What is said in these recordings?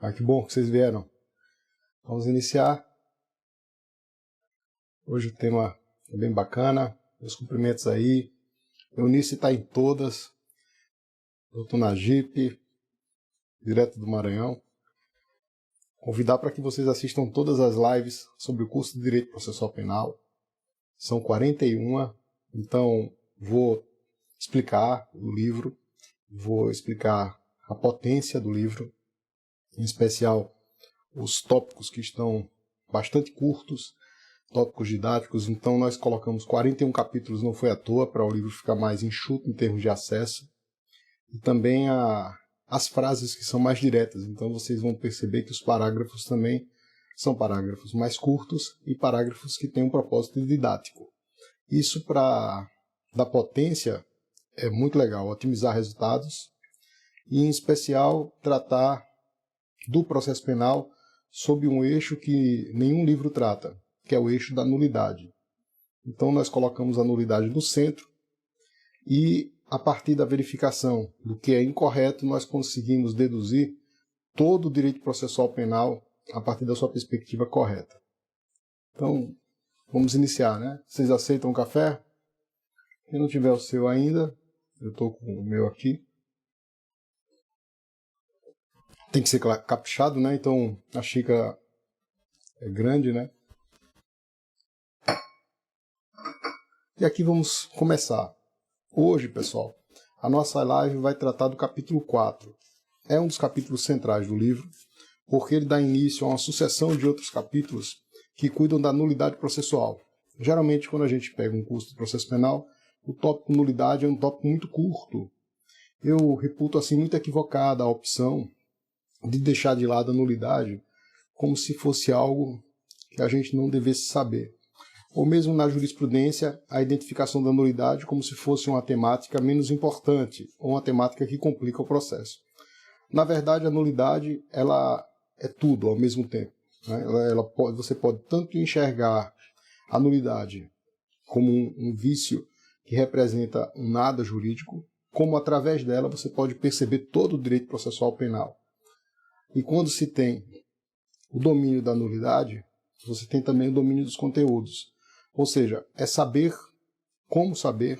Ah, que bom que vocês vieram. Vamos iniciar. Hoje o tema é bem bacana. Meus cumprimentos aí. Eunice está em todas. Eu estou na Jeep, direto do Maranhão. Convidar para que vocês assistam todas as lives sobre o curso de Direito Processual Penal. São 41, então vou explicar o livro, vou explicar a potência do livro, em especial os tópicos que estão bastante curtos, tópicos didáticos, então nós colocamos 41 capítulos, não foi à toa, para o livro ficar mais enxuto em termos de acesso, e também as frases que são mais diretas, então vocês vão perceber que os parágrafos também são parágrafos mais curtos e parágrafos que têm um propósito didático. Isso para dar potência é muito legal, otimizar resultados e, em especial, tratar do processo penal sob um eixo que nenhum livro trata, que é o eixo da nulidade. Então nós colocamos a nulidade no centro e, a partir da verificação do que é incorreto, nós conseguimos deduzir todo o direito processual penal a partir da sua perspectiva correta. Então, vamos iniciar, né? Vocês aceitam um café? Quem não tiver o seu ainda, eu estou com o meu aqui. Tem que ser caprichado, né? Então, a xícara é grande, né? E aqui vamos começar. Hoje, pessoal, a nossa live vai tratar do capítulo 4. É um dos capítulos centrais do livro, porque ele dá início a uma sucessão de outros capítulos que cuidam da nulidade processual. Geralmente, quando a gente pega um curso de processo penal, o tópico nulidade é um tópico muito curto. Eu reputo assim muito equivocada a opção de deixar de lado a nulidade como se fosse algo que a gente não devesse saber. Ou mesmo na jurisprudência, a identificação da nulidade como se fosse uma temática menos importante, ou uma temática que complica o processo. Na verdade, a nulidade ela é tudo ao mesmo tempo, né? Você pode tanto enxergar a nulidade como um vício que representa um nada jurídico, como através dela você pode perceber todo o direito processual penal. E quando se tem o domínio da nulidade, você tem também o domínio dos conteúdos. Ou seja, é saber como saber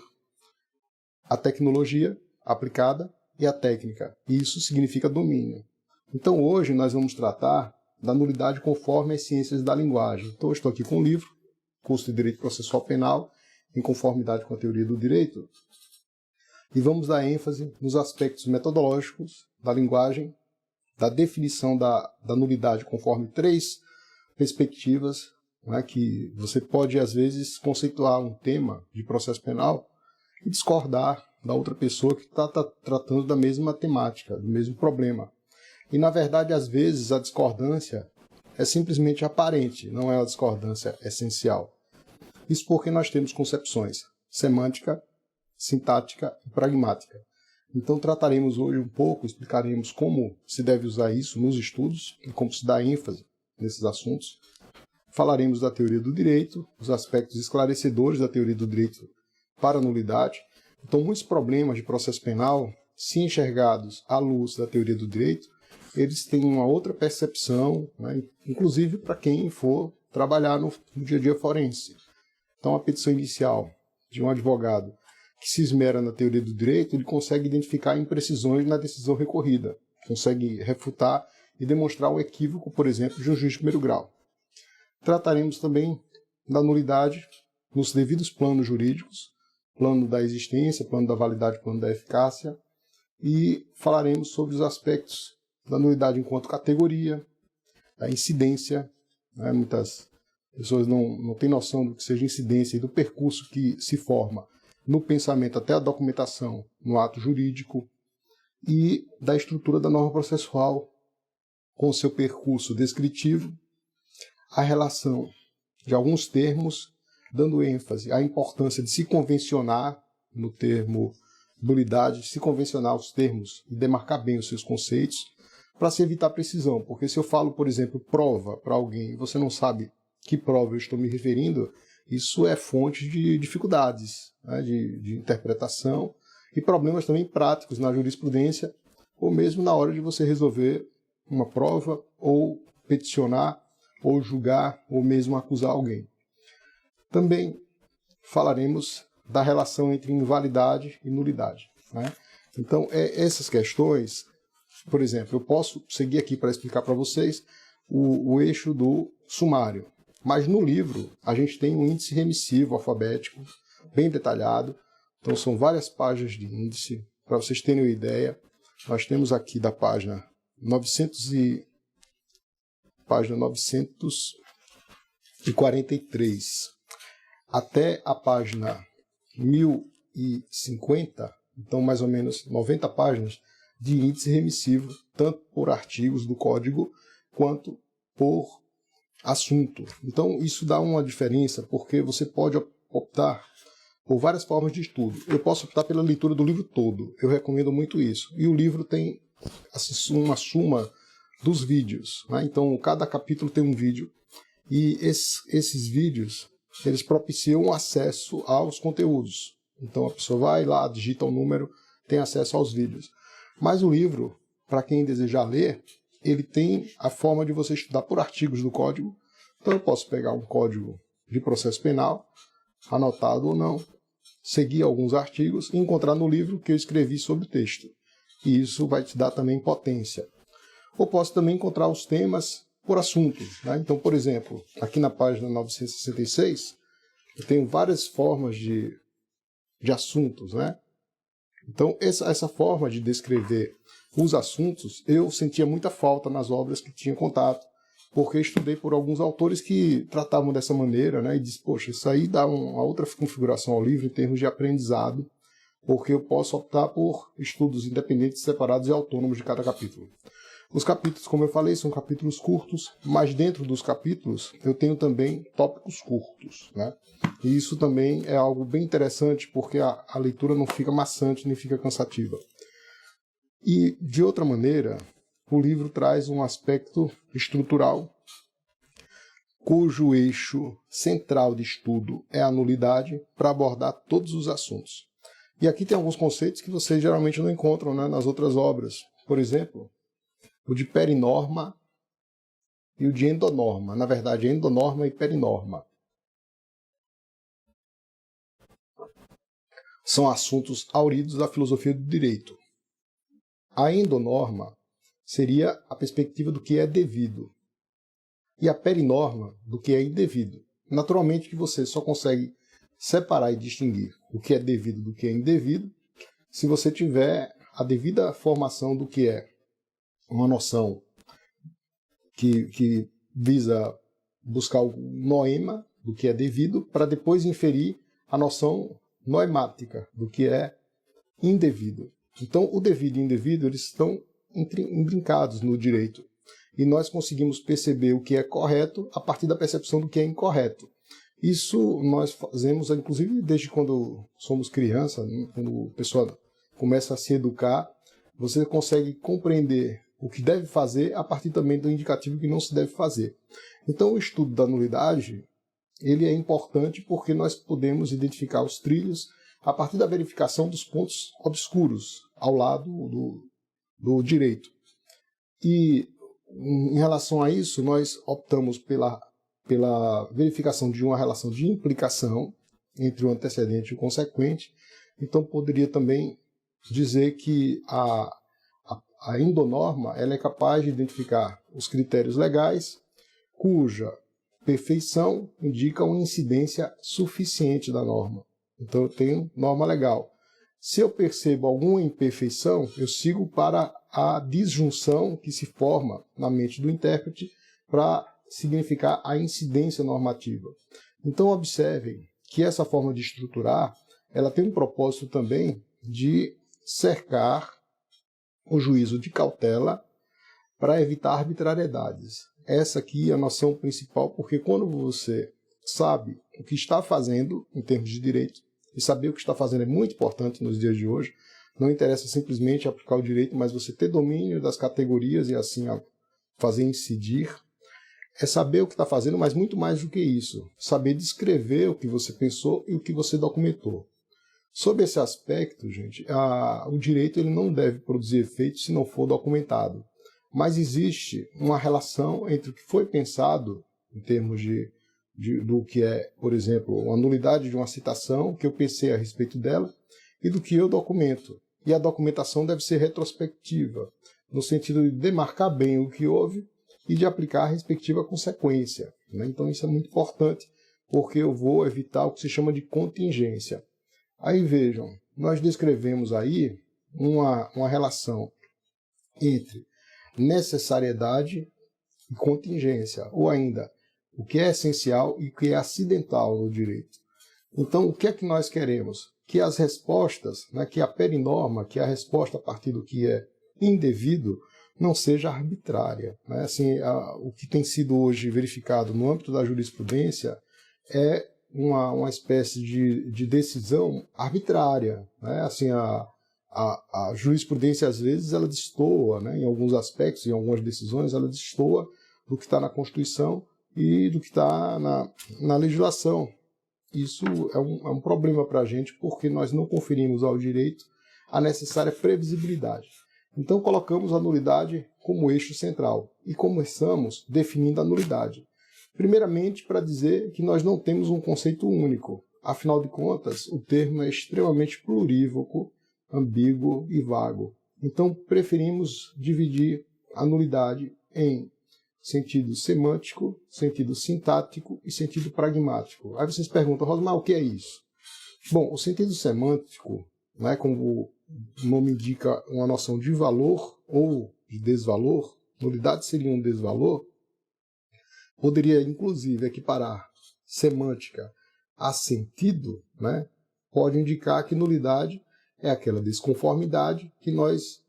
a tecnologia aplicada e a técnica. E isso significa domínio. Então hoje nós vamos tratar da nulidade conforme as ciências da linguagem. Então eu estou aqui com o livro, Curso de Direito Processual Penal, em conformidade com a teoria do direito, e vamos dar ênfase nos aspectos metodológicos da linguagem, da definição da nulidade conforme 3 perspectivas, né, que você pode, às vezes, conceituar um tema de processo penal e discordar da outra pessoa que está tratando da mesma temática, do mesmo problema. E, na verdade, às vezes, a discordância é simplesmente aparente, não é uma discordância essencial. Isso porque nós temos concepções semântica, sintática e pragmática. Então trataremos hoje um pouco, explicaremos como se deve usar isso nos estudos e como se dá ênfase nesses assuntos. Falaremos da teoria do direito, os aspectos esclarecedores da teoria do direito para a nulidade. Então muitos problemas de processo penal, se enxergados à luz da teoria do direito, eles têm uma outra percepção, né, inclusive para quem for trabalhar no dia a dia forense. Então a petição inicial de um advogado que se esmera na teoria do direito, ele consegue identificar imprecisões na decisão recorrida, consegue refutar e demonstrar o equívoco, por exemplo, de um juiz de primeiro grau. Trataremos também da nulidade nos devidos planos jurídicos, plano da existência, plano da validade, plano da eficácia, e falaremos sobre os aspectos da nulidade enquanto categoria, da incidência, né? Muitas pessoas não têm noção do que seja incidência e do percurso que se forma no pensamento até a documentação no ato jurídico, e da estrutura da norma processual com o seu percurso descritivo, a relação de alguns termos, dando ênfase à importância de se convencionar no termo nulidade, de se convencionar os termos e demarcar bem os seus conceitos, para se evitar precisão. Porque se eu falo, por exemplo, prova para alguém e você não sabe que prova eu estou me referindo, isso é fonte de dificuldades, né, de interpretação e problemas também práticos na jurisprudência ou mesmo na hora de você resolver uma prova, ou peticionar, ou julgar, ou mesmo acusar alguém. Também falaremos da relação entre invalidade e nulidade, né? Então, essas questões, por exemplo, eu posso seguir aqui para explicar para vocês o eixo do sumário, mas no livro a gente tem um índice remissivo alfabético bem detalhado, então são várias páginas de índice, para vocês terem uma ideia. Nós temos aqui da página 943 até a página 1050, então mais ou menos 90 páginas de índice remissivo, tanto por artigos do código quanto por assunto. Então isso dá uma diferença, porque você pode optar por várias formas de estudo. Eu posso optar pela leitura do livro todo, eu recomendo muito isso. E o livro tem assim, uma suma dos vídeos, né? Então cada capítulo tem um vídeo, e esses vídeos eles propiciam acesso aos conteúdos. Então a pessoa vai lá, digita o número, tem acesso aos vídeos. Mas o livro, para quem desejar ler, ele tem a forma de você estudar por artigos do código. Então eu posso pegar um código de processo penal, anotado ou não, seguir alguns artigos e encontrar no livro que eu escrevi sobre o texto. E isso vai te dar também potência. Ou posso também encontrar os temas por assunto, né? Então, por exemplo, aqui na página 966, eu tenho várias formas de assuntos, né? Então, essa forma de descrever os assuntos, eu sentia muita falta nas obras que tinha contato, porque estudei por alguns autores que tratavam dessa maneira, né? E disse, poxa, isso aí dá uma outra configuração ao livro em termos de aprendizado, porque eu posso optar por estudos independentes, separados e autônomos de cada capítulo. Os capítulos, como eu falei, são capítulos curtos, mas dentro dos capítulos eu tenho também tópicos curtos, né? E isso também é algo bem interessante, porque a leitura não fica maçante nem fica cansativa. E, de outra maneira, o livro traz um aspecto estrutural, cujo eixo central de estudo é a nulidade, para abordar todos os assuntos. E aqui tem alguns conceitos que vocês geralmente não encontram, né, nas outras obras. Por exemplo, o de perinorma e o de endonorma. Na verdade, endonorma e perinorma. São assuntos auridos da filosofia do direito. A endonorma seria a perspectiva do que é devido. E a perinorma do que é indevido. Naturalmente que você só consegue separar e distinguir o que é devido do que é indevido se você tiver a devida formação do que é uma noção que visa buscar o noema do que é devido, para depois inferir a noção noemática do que é indevido. Então, o devido e o indevido eles estão intrincados no direito. E nós conseguimos perceber o que é correto a partir da percepção do que é incorreto. Isso nós fazemos, inclusive, desde quando somos crianças, né? Quando a pessoa começa a se educar, você consegue compreender o que deve fazer a partir também do indicativo que não se deve fazer. Então, o estudo da nulidade ele é importante porque nós podemos identificar os trilhos a partir da verificação dos pontos obscuros ao lado do direito. E, em relação a isso, nós optamos pela verificação de uma relação de implicação entre o antecedente e o consequente. Então, poderia também dizer que a endonorma ela é capaz de identificar os critérios legais cuja perfeição indica uma incidência suficiente da norma. Então eu tenho norma legal. Se eu percebo alguma imperfeição, eu sigo para a disjunção que se forma na mente do intérprete para significar a incidência normativa. Então observem que essa forma de estruturar ela tem um propósito também de cercar o juízo de cautela para evitar arbitrariedades. Essa aqui é a noção principal, porque quando você sabe o que está fazendo em termos de direito, e saber o que está fazendo é muito importante nos dias de hoje, não interessa simplesmente aplicar o direito, mas você ter domínio das categorias e assim fazer incidir, é saber o que está fazendo, mas muito mais do que isso, saber descrever o que você pensou e o que você documentou. Sob esse aspecto, gente, o direito ele não deve produzir efeitos se não for documentado. mas existe uma relação entre o que foi pensado em termos do que é, por exemplo, a nulidade de uma citação, que eu pensei a respeito dela, e do que eu documento. E a documentação deve ser retrospectiva, no sentido de demarcar bem o que houve e de aplicar a respectiva consequência, né? Então isso é muito importante, porque eu vou evitar o que se chama de contingência. Aí vejam, nós descrevemos aí uma relação entre necessariedade e contingência, ou ainda o que é essencial e o que é acidental no direito. Então, o que é que nós queremos? Que as respostas, né, que a perinorma, que a resposta a partir do que é indevido, não seja arbitrária, né? Assim, o que tem sido hoje verificado no âmbito da jurisprudência é uma espécie de decisão arbitrária, né? Assim, a jurisprudência, às vezes, ela destoa, né? Em alguns aspectos, em algumas decisões, ela destoa do que está na Constituição e do que está na legislação. Isso é um problema para a gente, porque nós não conferimos ao direito a necessária previsibilidade. Então, colocamos a nulidade como eixo central e começamos definindo a nulidade. Primeiramente, para dizer que nós não temos um conceito único. Afinal de contas, o termo é extremamente plurívoco, ambíguo e vago. Então, preferimos dividir a nulidade em sentido semântico, sentido sintático e sentido pragmático. Aí vocês perguntam, Rosmar, o que é isso? Bom, o sentido semântico, né, como o nome indica, uma noção de valor ou de desvalor, nulidade seria um desvalor, poderia inclusive equiparar semântica a sentido, né, pode indicar que nulidade é aquela desconformidade que nós,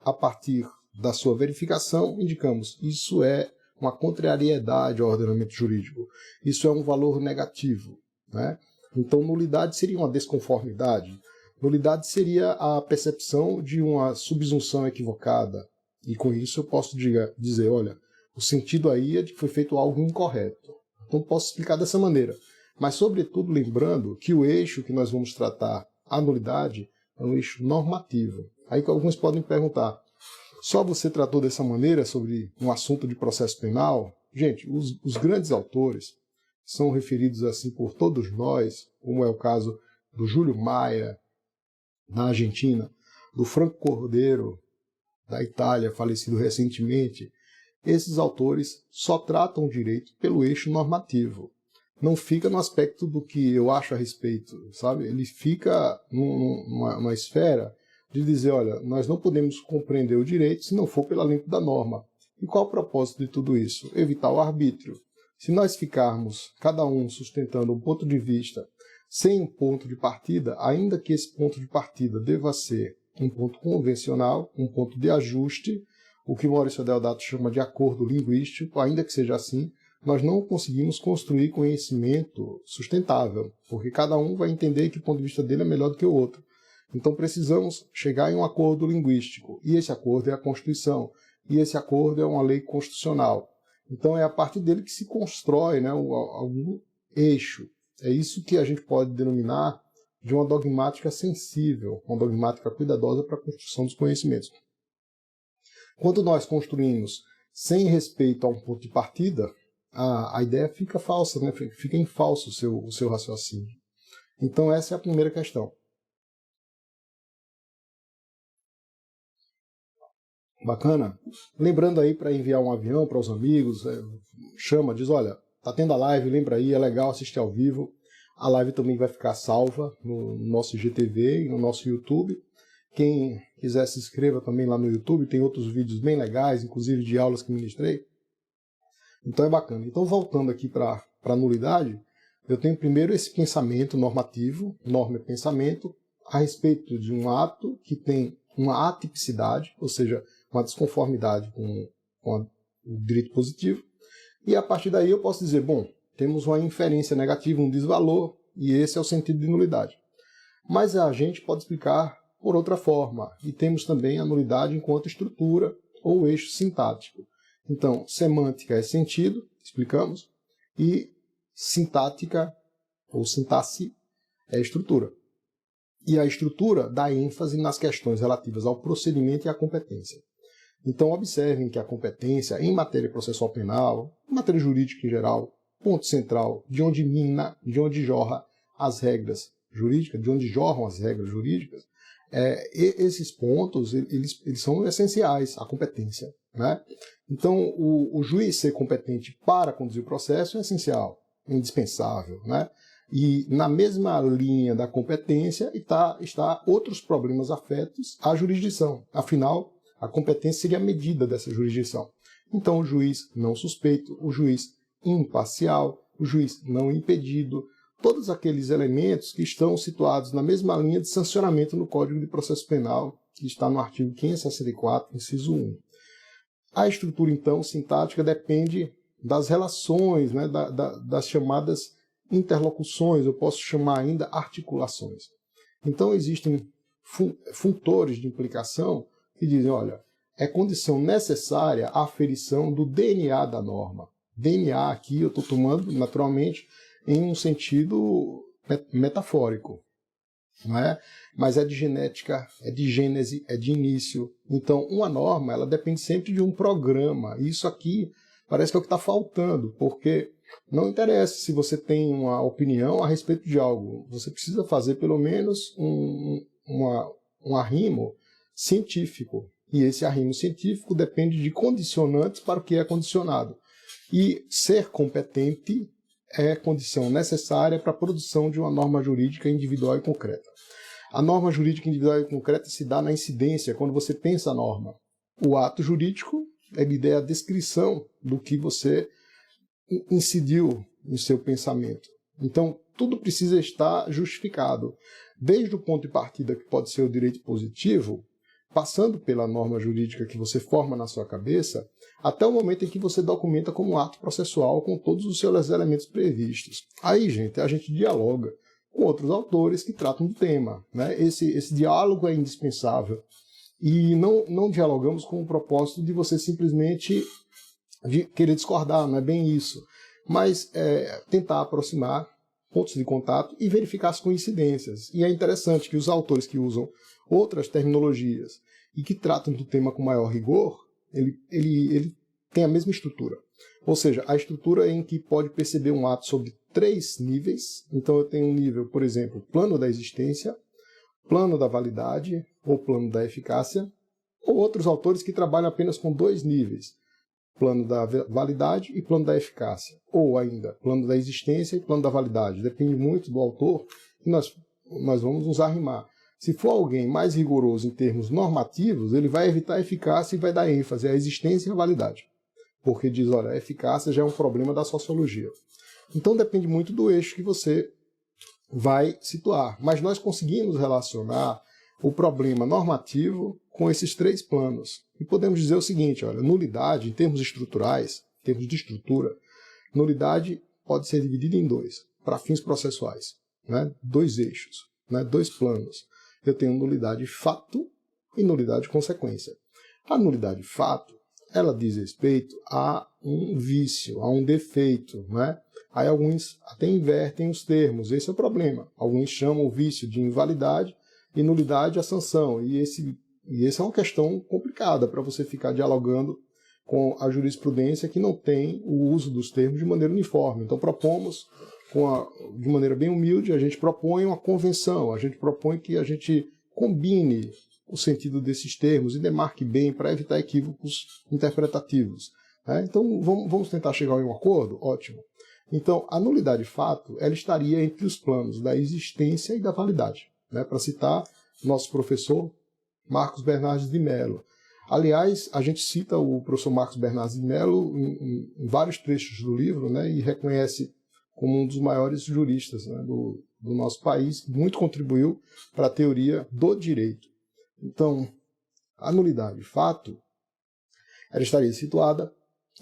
a partir da sua verificação, indicamos isso é uma contrariedade ao ordenamento jurídico, isso é um valor negativo, né? Então, nulidade seria uma desconformidade, nulidade seria a percepção de uma subsunção equivocada, e com isso eu posso dizer, olha, o sentido aí é de que foi feito algo incorreto. Então, posso explicar dessa maneira, mas, sobretudo, lembrando que o eixo que nós vamos tratar, a nulidade, é um eixo normativo. Aí que alguns podem perguntar, só você tratou dessa maneira sobre um assunto de processo penal? Gente, os grandes autores são referidos assim por todos nós, como é o caso do Júlio Maia, na Argentina, do Franco Cordeiro, da Itália, falecido recentemente. Esses autores só tratam o direito pelo eixo normativo. Não fica no aspecto do que eu acho a respeito, sabe? Ele fica numa esfera de dizer, olha, nós não podemos compreender o direito se não for pela lente da norma. E qual o propósito de tudo isso? Evitar o arbítrio. Se nós ficarmos, cada um sustentando um ponto de vista sem um ponto de partida, ainda que esse ponto de partida deva ser um ponto convencional, um ponto de ajuste, o que Maurício Deodato chama de acordo linguístico, ainda que seja assim, nós não conseguimos construir conhecimento sustentável, porque cada um vai entender que o ponto de vista dele é melhor do que o outro. Então precisamos chegar em um acordo linguístico, e esse acordo é a Constituição, e esse acordo é uma lei constitucional. Então é a partir dele que se constrói, né, algum eixo. É isso que a gente pode denominar de uma dogmática sensível, uma dogmática cuidadosa para a construção dos conhecimentos. Quando nós construímos sem respeito a um ponto de partida, a ideia fica falsa, né? Fica em falso o seu raciocínio. Então essa é a primeira questão. Bacana? Lembrando aí para enviar um avião para os amigos, chama, diz, olha, tá tendo a live, lembra aí, é legal assistir ao vivo. A live também vai ficar salva no nosso IGTV e no nosso YouTube. Quem quiser se inscreva também lá no YouTube, tem outros vídeos bem legais, inclusive de aulas que ministrei. Então é bacana. Então voltando aqui para a nulidade, eu tenho primeiro esse pensamento normativo, norma é pensamento, a respeito de um ato que tem uma atipicidade, ou seja, uma desconformidade com o direito positivo, e a partir daí eu posso dizer, bom, temos uma inferência negativa, um desvalor, e esse é o sentido de nulidade. Mas a gente pode explicar por outra forma, e temos também a nulidade enquanto estrutura ou eixo sintático. Então, semântica é sentido, explicamos, e sintática ou sintaxe é estrutura. E a estrutura dá ênfase nas questões relativas ao procedimento e à competência. Então observem que a competência em matéria processual penal, em matéria jurídica em geral, ponto central, de onde jorra as regras jurídicas, de onde jorram as regras jurídicas, esses pontos eles são essenciais à competência, né? Então o juiz ser competente para conduzir o processo é essencial, é indispensável, né? E na mesma linha da competência está outros problemas afetos à jurisdição. Afinal, a competência seria a medida dessa jurisdição. Então o juiz não suspeito, o juiz imparcial, o juiz não impedido, todos aqueles elementos que estão situados na mesma linha de sancionamento no Código de Processo Penal, que está no artigo 564, inciso 1. A estrutura, então, sintática depende das relações, né, das chamadas interlocuções, eu posso chamar ainda articulações. Então existem funtores de implicação que dizem, olha, é condição necessária a aferição do DNA da norma. DNA aqui eu estou tomando, naturalmente, em um sentido metafórico, não é? Mas é de genética, é de gênese, é de início. Então, uma norma ela depende sempre de um programa. Isso aqui parece que é o que está faltando, porque não interessa se você tem uma opinião a respeito de algo. Você precisa fazer pelo menos um arrimo científico. E esse arrimo científico depende de condicionantes para o que é condicionado. E ser competente é condição necessária para a produção de uma norma jurídica individual e concreta. A norma jurídica individual e concreta se dá na incidência, quando você pensa a norma. O ato jurídico, ele é a descrição do que você incidiu no seu pensamento. Então, tudo precisa estar justificado. Desde o ponto de partida, que pode ser o direito positivo, passando pela norma jurídica que você forma na sua cabeça, até o momento em que você documenta como ato processual com todos os seus elementos previstos. Aí, gente, a gente dialoga com outros autores que tratam do tema, né? Esse diálogo é indispensável. E não dialogamos com o propósito de você simplesmente querer discordar, não é bem isso. Mas tentar aproximar pontos de contato e verificar as coincidências. E é interessante que os autores que usam outras terminologias e que tratam do tema com maior rigor, ele tem a mesma estrutura. Ou seja, a estrutura em que pode perceber um ato sobre 3 níveis. Então eu tenho um nível, por exemplo, plano da existência, plano da validade ou plano da eficácia, ou outros autores que trabalham apenas com 2 níveis, plano da validade e plano da eficácia, ou ainda plano da existência e plano da validade. Depende muito do autor e nós vamos nos arrimar. Se for alguém mais rigoroso em termos normativos, ele vai evitar a eficácia e vai dar ênfase à existência e à validade. Porque diz, olha, a eficácia já é um problema da sociologia. Então depende muito do eixo que você vai situar. Mas nós conseguimos relacionar o problema normativo com esses 3 planos. E podemos dizer o seguinte, olha, nulidade, em termos estruturais, em termos de estrutura, nulidade pode ser dividida em 2, para fins processuais, né? 2 eixos, né? 2 planos. Eu tenho nulidade fato e nulidade consequência. A nulidade fato, ela diz respeito a um vício, a um defeito, né? Aí alguns até invertem os termos, esse é o problema. Alguns chamam o vício de invalidade e nulidade a sanção. E essa é uma questão complicada para você ficar dialogando com a jurisprudência que não tem o uso dos termos de maneira uniforme. Então propomos, de maneira bem humilde, a gente propõe uma convenção, a gente propõe que a gente combine o sentido desses termos e demarque bem para evitar equívocos interpretativos. Né? Então vamos tentar chegar a um acordo? Ótimo. Então a nulidade fato ela estaria entre os planos da existência e da validade. Né? Para citar nosso professor Marcos Bernardes de Mello. Aliás, a gente cita o professor Marcos Bernardes de Mello em vários trechos do livro, né, e reconhece como um dos maiores juristas, né, do nosso país, que muito contribuiu para a teoria do direito. Então, a nulidade fato ela estaria situada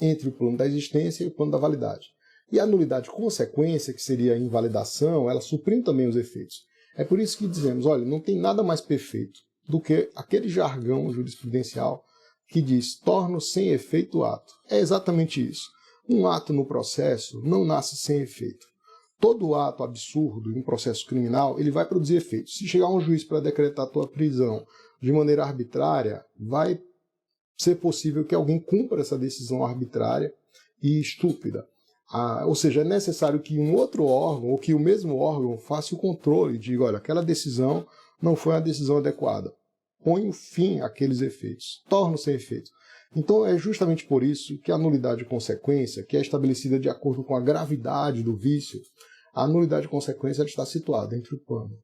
entre o plano da existência e o plano da validade. E a nulidade consequência, que seria a invalidação, ela suprime também os efeitos. É por isso que dizemos, olha, não tem nada mais perfeito do que aquele jargão jurisprudencial que diz torna sem efeito o ato. É exatamente isso. Um ato no processo não nasce sem efeito. Todo ato absurdo em um processo criminal, ele vai produzir efeitos. Se chegar um juiz para decretar a tua prisão de maneira arbitrária, vai ser possível que alguém cumpra essa decisão arbitrária e estúpida. Ou seja, é necessário que um outro órgão, ou que o mesmo órgão, faça o controle e diga, olha, aquela decisão não foi uma decisão adequada. Põe um fim àqueles efeitos, torna-os sem efeitos. Então é justamente por isso que a nulidade de consequência, que é estabelecida de acordo com a gravidade do vício, a nulidade de consequência está situada entre o plano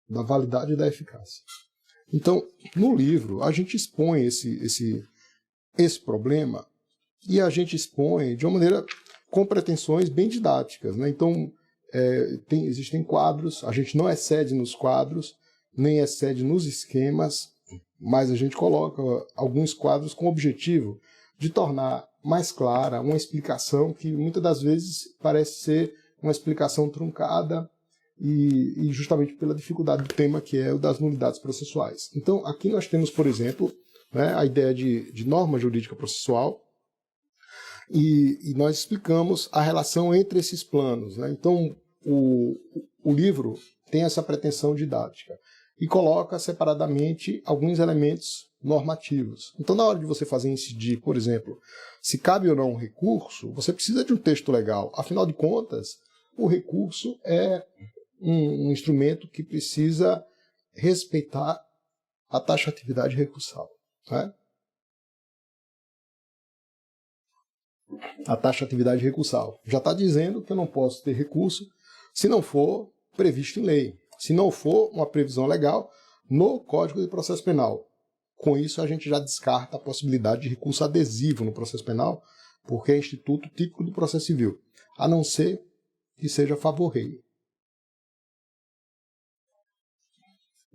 da validade e da eficácia. Então, no livro, a gente expõe esse problema e a gente expõe de uma maneira com pretensões bem didáticas, né? Então, existem quadros, a gente não excede nos quadros, nem excede nos esquemas, mas a gente coloca alguns quadros com o objetivo de tornar mais clara uma explicação que muitas das vezes parece ser uma explicação truncada e justamente pela dificuldade do tema, que é o das nulidades processuais. Então, aqui nós temos, por exemplo, né, a ideia de norma jurídica processual, e nós explicamos a relação entre esses planos, né? Então, o livro tem essa pretensão didática e coloca separadamente alguns elementos normativos. Então, na hora de você fazer incidir, por exemplo, se cabe ou não um recurso, você precisa de um texto legal. Afinal de contas, o recurso é um instrumento que precisa respeitar a taxatividade recursal, né? A taxatividade recursal. Já está dizendo que eu não posso ter recurso se não for previsto em lei, se não for uma previsão legal no Código de Processo Penal. Com isso, a gente já descarta a possibilidade de recurso adesivo no processo penal, porque é instituto típico do processo civil, a não ser que seja favor-rei.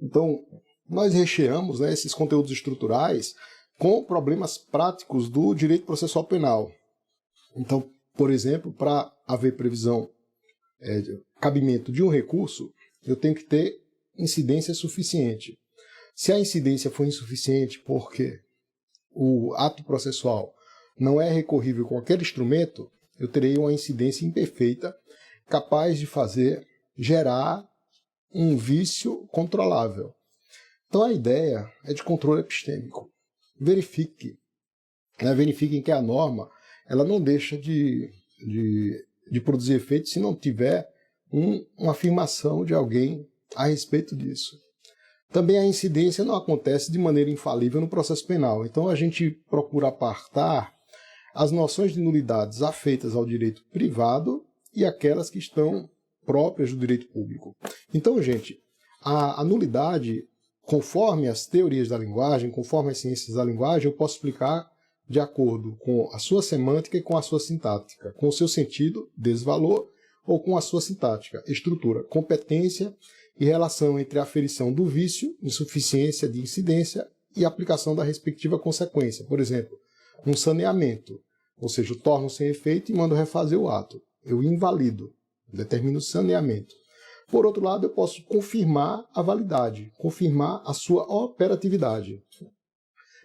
Então, nós recheamos, né, esses conteúdos estruturais com problemas práticos do direito processual penal. Então, por exemplo, para haver previsão, cabimento de um recurso, eu tenho que ter incidência suficiente. Se a incidência for insuficiente porque o ato processual não é recorrível com aquele instrumento, eu terei uma incidência imperfeita capaz de gerar um vício controlável. Então a ideia é de controle epistêmico. Verifiquem que a norma ela não deixa de produzir efeito se não tiver uma afirmação de alguém a respeito disso. Também a incidência não acontece de maneira infalível no processo penal. Então a gente procura apartar as noções de nulidades afeitas ao direito privado e aquelas que estão próprias do direito público. Então, gente, a nulidade, conforme as teorias da linguagem, conforme as ciências da linguagem, eu posso explicar de acordo com a sua semântica e com a sua sintática, com o seu sentido, desvalor, ou com a sua sintática, estrutura, competência e relação entre a aferição do vício, insuficiência de incidência e aplicação da respectiva consequência. Por exemplo, um saneamento, ou seja, eu torno sem efeito e mando refazer o ato. Eu invalido, determino o saneamento. Por outro lado, eu posso confirmar a validade, confirmar a sua operatividade.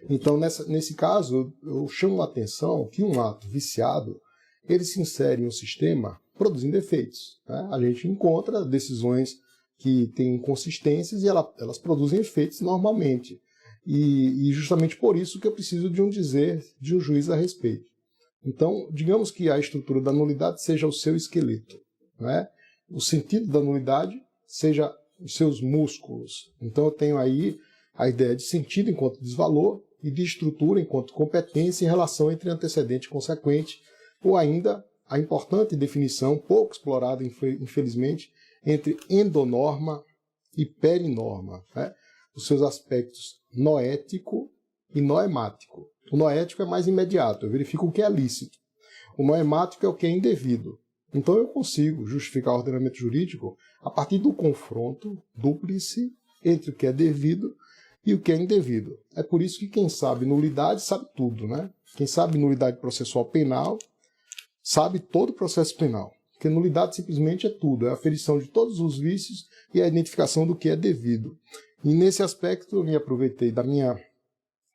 Então, nesse caso, eu chamo a atenção que um ato viciado, ele se insere em um sistema produzindo efeitos, né? A gente encontra decisões que têm inconsistências e elas produzem efeitos normalmente. E justamente por isso que eu preciso de um dizer de um juiz a respeito. Então, digamos que a estrutura da nulidade seja o seu esqueleto, né? O sentido da nulidade seja os seus músculos. Então, eu tenho aí a ideia de sentido enquanto desvalor e de estrutura enquanto competência em relação entre antecedente e consequente, ou ainda a importante definição, pouco explorada, infelizmente, entre endonorma e perinorma, né? Os seus aspectos noético e noemático. O noético é mais imediato, eu verifico o que é lícito. O noemático é o que é indevido. Então eu consigo justificar o ordenamento jurídico a partir do confronto dúplice entre o que é devido e o que é indevido. É por isso que quem sabe nulidade sabe tudo, né? Quem sabe nulidade processual penal sabe todo o processo penal. Porque nulidade simplesmente é tudo, é a aferição de todos os vícios e a identificação do que é devido. E nesse aspecto eu me aproveitei da minha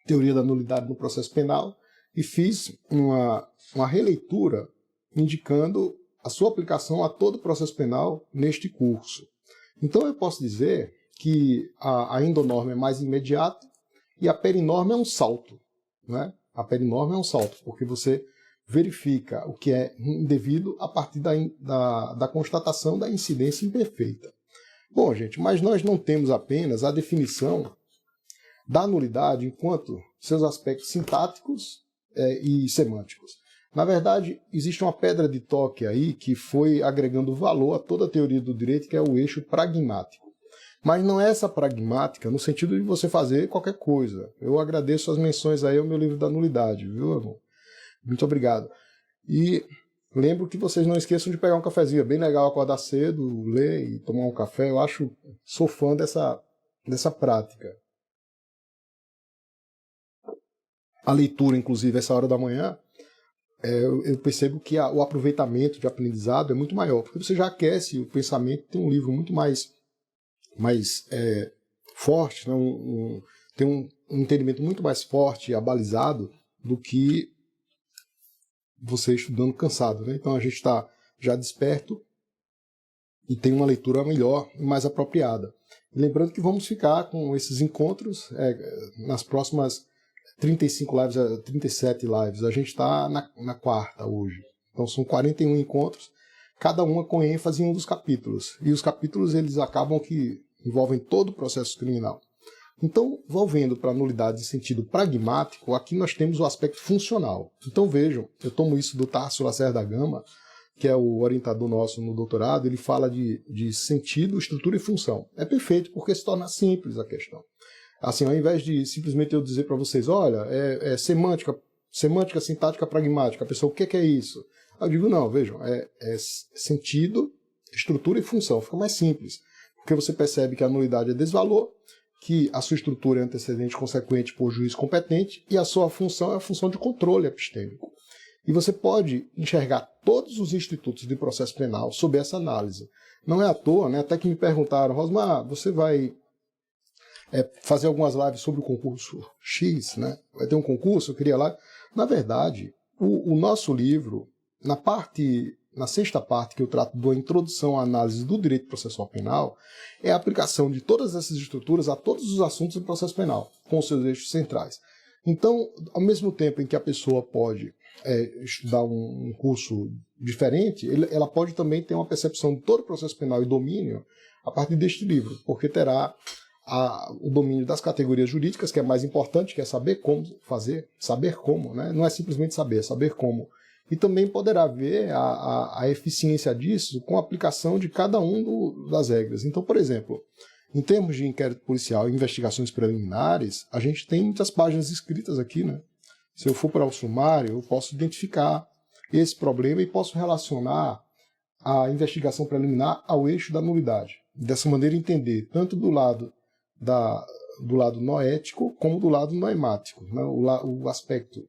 teoria da nulidade no processo penal e fiz uma releitura indicando a sua aplicação a todo o processo penal neste curso. Então eu posso dizer que a endonorma é mais imediata e a perinorma é um salto, né? A perinorma é um salto, porque você verifica o que é indevido a partir da constatação da incidência imperfeita. Bom, gente, mas nós não temos apenas a definição da nulidade enquanto seus aspectos sintáticos e semânticos. Na verdade, existe uma pedra de toque aí que foi agregando valor a toda a teoria do direito, que é o eixo pragmático. Mas não é essa pragmática no sentido de você fazer qualquer coisa. Eu agradeço as menções aí ao meu livro da nulidade, viu, irmão? Muito obrigado. E lembro que vocês não esqueçam de pegar um cafezinho. É bem legal acordar cedo, ler e tomar um café. Sou fã dessa prática. A leitura, inclusive, essa hora da manhã, eu percebo que o aproveitamento de aprendizado é muito maior, porque você já aquece o pensamento, tem um livro muito mais forte, né? Tem um entendimento muito mais forte e abalizado do que você estudando cansado, né? Então a gente está já desperto e tem uma leitura melhor e mais apropriada. Lembrando que vamos ficar com esses encontros nas próximas 35 lives, 37 lives. A gente está na quarta hoje. Então são 41 encontros, cada uma com ênfase em um dos capítulos. E os capítulos eles acabam que envolvem todo o processo criminal. Então, volvendo para a nulidade em sentido pragmático, aqui nós temos o aspecto funcional. Então vejam, eu tomo isso do Tarsila Lacerda Gama, que é o orientador nosso no doutorado, ele fala de sentido, estrutura e função. É perfeito porque se torna simples a questão. Assim, ao invés de simplesmente eu dizer para vocês, olha, é semântica, sintática, pragmática, a pessoa, o que é isso? Eu digo, não, vejam, é sentido, estrutura e função, fica mais simples. Porque você percebe que a nulidade é desvalor, que a sua estrutura é antecedente consequente por juiz competente e a sua função é a função de controle epistêmico. E você pode enxergar todos os institutos de processo penal sob essa análise. Não é à toa, né? Até que me perguntaram, Rosmar, você vai fazer algumas lives sobre o concurso X, né? Vai ter um concurso, eu queria lá. Na verdade, o nosso livro, na sexta parte que eu trato da introdução à análise do direito processual penal, é a aplicação de todas essas estruturas a todos os assuntos do processo penal, com seus eixos centrais. Então, ao mesmo tempo em que a pessoa pode estudar um curso diferente, ela pode também ter uma percepção de todo o processo penal e domínio a partir deste livro, porque terá o domínio das categorias jurídicas, que é mais importante, que é saber como fazer, saber como, né? Não é simplesmente saber, é saber como. E também poderá ver a eficiência disso com a aplicação de cada das regras. Então, por exemplo, em termos de inquérito policial e investigações preliminares, a gente tem muitas páginas escritas aqui, né? Se eu for para o sumário, eu posso identificar esse problema e posso relacionar a investigação preliminar ao eixo da nulidade. Dessa maneira, entender tanto do lado noético como do lado noemático, né? O aspecto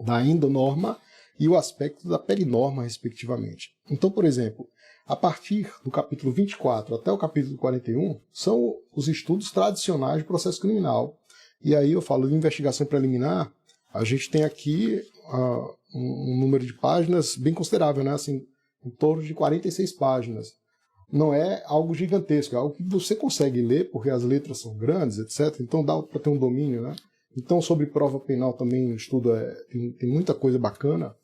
da endonorma e o aspecto da perinorma, respectivamente. Então, por exemplo, a partir do capítulo 24 até o capítulo 41, são os estudos tradicionais de processo criminal. E aí eu falo de investigação preliminar, a gente tem aqui um número de páginas bem considerável, né? Assim, em torno de 46 páginas. Não é algo gigantesco, é algo que você consegue ler, porque as letras são grandes, etc. Então dá para ter um domínio, né? Então, sobre prova penal também o estudo tem muita coisa bacana,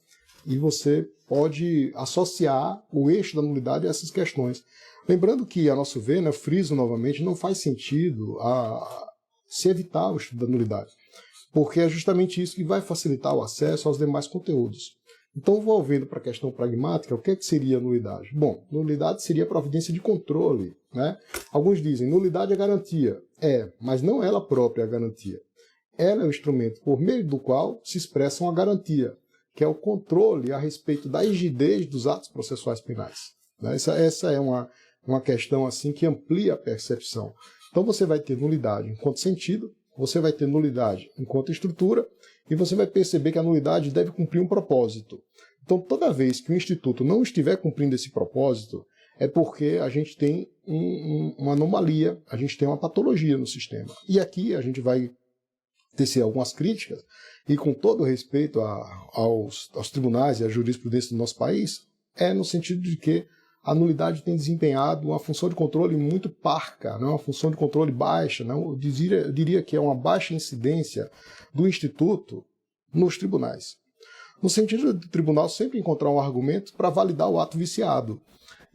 e você pode associar o eixo da nulidade a essas questões. Lembrando que, a nosso ver, né, friso novamente, não faz sentido se evitar o estudo da nulidade, porque é justamente isso que vai facilitar o acesso aos demais conteúdos. Então, voltando para a questão pragmática, o que seria nulidade? Bom, nulidade seria a providência de controle, né? Alguns dizem, nulidade é garantia. Mas não ela própria é a garantia. Ela é o instrumento por meio do qual se expressa uma garantia, que é o controle a respeito da rigidez dos atos processuais penais. Essa é uma questão assim que amplia a percepção. Então você vai ter nulidade enquanto sentido, você vai ter nulidade enquanto estrutura, e você vai perceber que a nulidade deve cumprir um propósito. Então toda vez que o Instituto não estiver cumprindo esse propósito, é porque a gente tem uma anomalia, a gente tem uma patologia no sistema. E aqui a gente vai tecer algumas críticas, e com todo respeito aos tribunais e à jurisprudência do nosso país, no sentido de que a nulidade tem desempenhado uma função de controle muito parca, uma função de controle baixa. Eu diria que é uma baixa incidência do Instituto nos tribunais. No sentido do tribunal sempre encontrar um argumento para validar o ato viciado.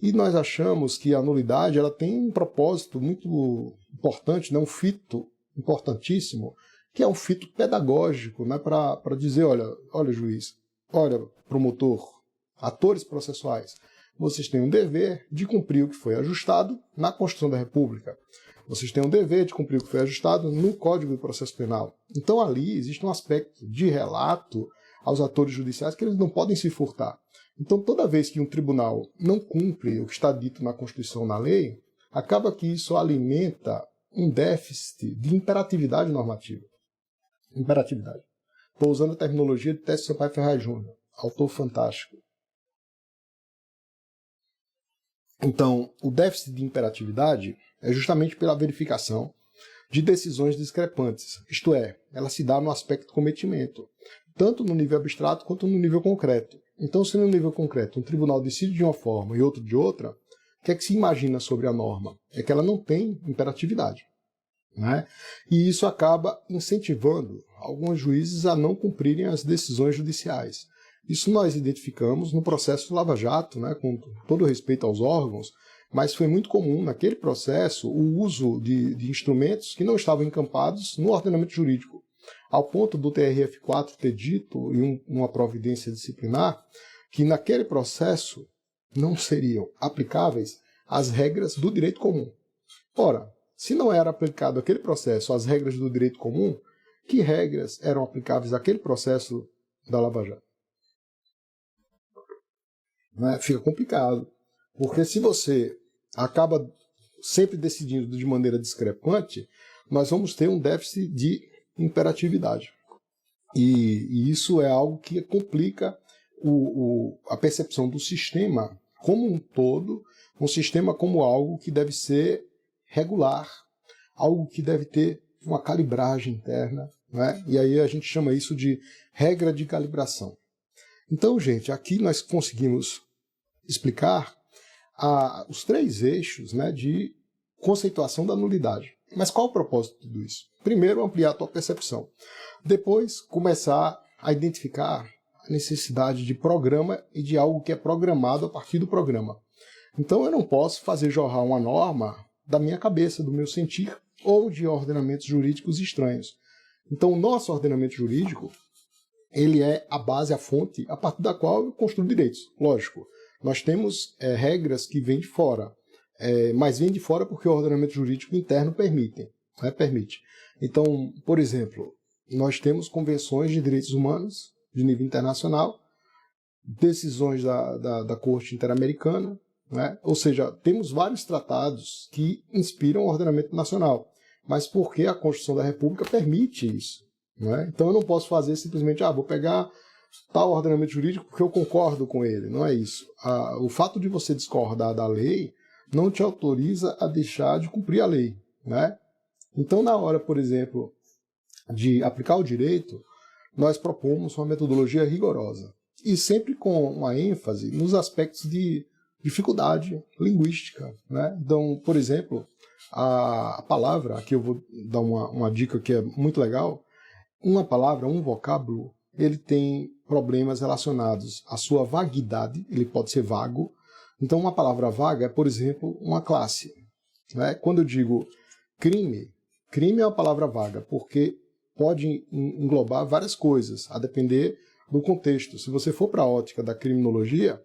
E nós achamos que a nulidade ela tem um propósito muito importante, né, um fito importantíssimo, que é um fito pedagógico, né, para dizer, olha juiz, olha promotor, atores processuais, vocês têm um dever de cumprir o que foi ajustado na Constituição da República. Vocês têm um dever de cumprir o que foi ajustado no Código de Processo Penal. Então ali existe um aspecto de relato aos atores judiciais que eles não podem se furtar. Então toda vez que um tribunal não cumpre o que está dito na Constituição, na lei, acaba que isso alimenta um déficit de imperatividade normativa. Imperatividade. Estou usando a terminologia de Técio Sampaio Ferraz Júnior, autor fantástico. Então, o déficit de imperatividade é justamente pela verificação de decisões discrepantes, isto é, ela se dá no aspecto do cometimento, tanto no nível abstrato quanto no nível concreto. Então, se no nível concreto um tribunal decide de uma forma e outro de outra, o que é que se imagina sobre a norma? É que ela não tem imperatividade, né? E isso acaba incentivando alguns juízes a não cumprirem as decisões judiciais. Isso nós identificamos no processo Lava Jato, né, com todo respeito aos órgãos, mas foi muito comum naquele processo o uso de instrumentos que não estavam encampados no ordenamento jurídico, ao ponto do TRF4 ter dito em uma providência disciplinar que naquele processo não seriam aplicáveis as regras do direito comum. Ora, se não era aplicado aquele processo as regras do direito comum, que regras eram aplicáveis àquele processo da Lava Jato? Né? Fica complicado, porque se você acaba sempre decidindo de maneira discrepante, nós vamos ter um déficit de imperatividade. E isso é algo que complica a percepção do sistema como um todo, um sistema como algo que deve ser regular, algo que deve ter uma calibragem interna, né? E aí a gente chama isso de regra de calibração. Então, gente, aqui nós conseguimos explicar os três eixos, né, de conceituação da nulidade. Mas qual o propósito de tudo isso? Primeiro, ampliar a tua percepção. Depois, começar a identificar a necessidade de programa e de algo que é programado a partir do programa. Então, eu não posso fazer jorrar uma norma da minha cabeça, do meu sentir, ou de ordenamentos jurídicos estranhos. Então, o nosso ordenamento jurídico, ele é a base, a fonte, a partir da qual eu construo direitos. Lógico, nós temos regras que vêm de fora, mas vêm de fora porque o ordenamento jurídico interno permite. Então, por exemplo, nós temos convenções de direitos humanos de nível internacional, decisões da Corte Interamericana, né? Ou seja, temos vários tratados que inspiram o ordenamento nacional, mas porque a Constituição da República permite isso. Né? Então eu não posso fazer simplesmente, vou pegar tal ordenamento jurídico porque eu concordo com ele. Não é isso. O fato de você discordar da lei não te autoriza a deixar de cumprir a lei. Né? Então, na hora, por exemplo, de aplicar o direito, nós propomos uma metodologia rigorosa. E sempre com uma ênfase nos aspectos de dificuldade linguística. Né? Então, por exemplo, a palavra, aqui eu vou dar uma dica que é muito legal, uma palavra, um vocábulo, ele tem problemas relacionados à sua vaguidade, ele pode ser vago. Então, uma palavra vaga é, por exemplo, uma classe. Né? Quando eu digo crime, crime é uma palavra vaga, porque pode englobar várias coisas, a depender do contexto. Se você for para a ótica da criminologia,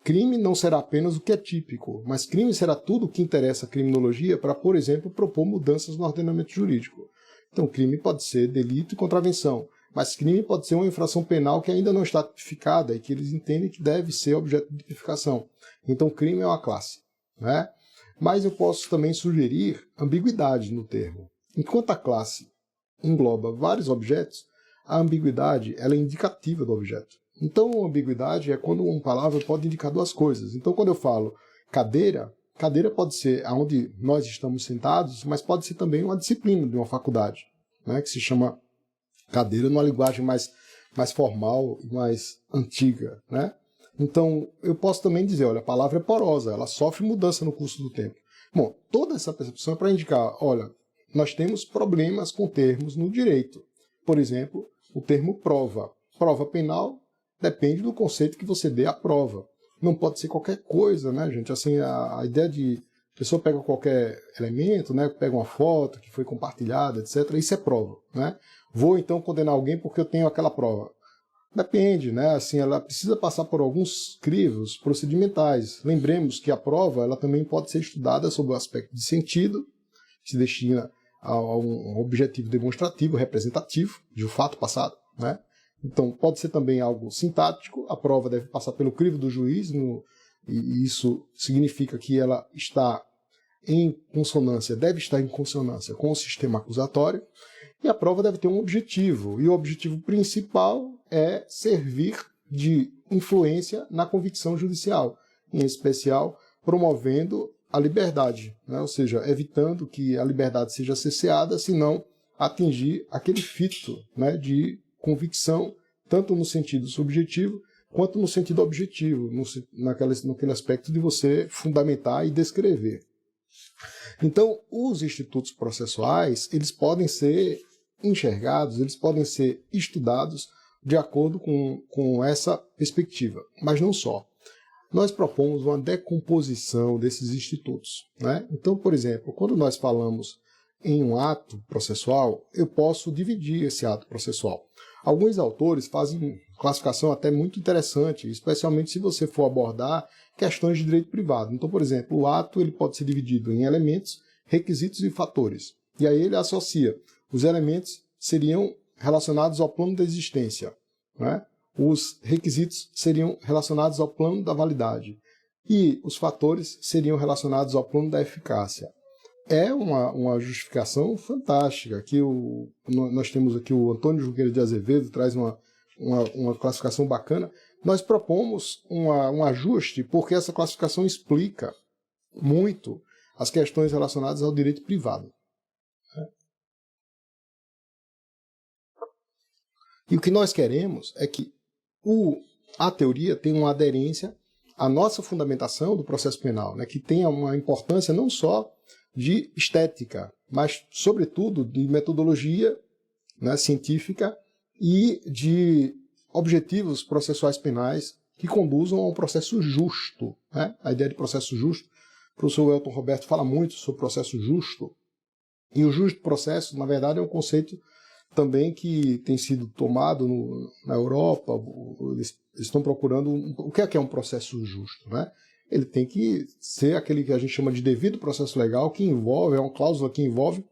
crime não será apenas o que é típico, mas crime será tudo o que interessa à criminologia para, por exemplo, propor mudanças no ordenamento jurídico. Então, crime pode ser delito e contravenção, mas crime pode ser uma infração penal que ainda não está tipificada e que eles entendem que deve ser objeto de tipificação. Então, crime é uma classe. Né? Mas eu posso também sugerir ambiguidade no termo. Enquanto a classe engloba vários objetos, a ambiguidade ela é indicativa do objeto. Então, a ambiguidade é quando uma palavra pode indicar duas coisas. Então, quando eu falo cadeira, cadeira pode ser onde nós estamos sentados, mas pode ser também uma disciplina de uma faculdade, né, que se chama cadeira numa linguagem mais formal e mais antiga. Né? Então, eu posso também dizer, olha, a palavra é porosa, ela sofre mudança no curso do tempo. Bom, toda essa percepção é para indicar, olha, nós temos problemas com termos no direito. Por exemplo, o termo prova. Prova penal depende do conceito que você dê à prova. Não pode ser qualquer coisa, né, gente? Assim, a ideia de a pessoa pega qualquer elemento, né, pega uma foto que foi compartilhada, etc. Isso é prova, né? Vou então condenar alguém porque eu tenho aquela prova. Depende, né? Assim, ela precisa passar por alguns crivos procedimentais. Lembremos que a prova ela também pode ser estudada sob o aspecto de sentido, que se destina a um objetivo demonstrativo, representativo, de um fato passado, né? Então, pode ser também algo sintático, a prova deve passar pelo crivo do juiz, e isso significa que ela está em consonância, deve estar em consonância com o sistema acusatório, e a prova deve ter um objetivo, e o objetivo principal é servir de influência na convicção judicial, em especial promovendo a liberdade, né? Ou seja, evitando que a liberdade seja cerceada, senão atingir aquele fito, né, de convicção, tanto no sentido subjetivo, quanto no sentido objetivo, naquele aspecto de você fundamentar e descrever. Então, os institutos processuais, eles podem ser enxergados, eles podem ser estudados de acordo com essa perspectiva, mas não só. Nós propomos uma decomposição desses institutos, né? Então, por exemplo, quando nós falamos em um ato processual, eu posso dividir esse ato processual. Alguns autores fazem classificação até muito interessante, especialmente se você for abordar questões de direito privado. Então, por exemplo, o ato ele pode ser dividido em elementos, requisitos e fatores. E aí ele associa. Os elementos seriam relacionados ao plano da existência, né? Os requisitos seriam relacionados ao plano da validade e os fatores seriam relacionados ao plano da eficácia. É uma justificação fantástica, que nós temos aqui o Antônio Junqueira de Azevedo, traz uma classificação bacana. Nós propomos um ajuste porque essa classificação explica muito as questões relacionadas ao direito privado. E o que nós queremos é que a teoria tenha uma aderência à nossa fundamentação do processo penal, né, que tenha uma importância não só de estética, mas, sobretudo, de metodologia, né, científica e de objetivos processuais penais que conduzam a um processo justo, né? A ideia de processo justo, o professor Elton Roberto fala muito sobre processo justo, e o justo processo, na verdade, é um conceito também que tem sido tomado na Europa. Eles estão procurando o que é um processo justo, né? Ele tem que ser aquele que a gente chama de devido processo legal, que envolve, é uma cláusula que envolve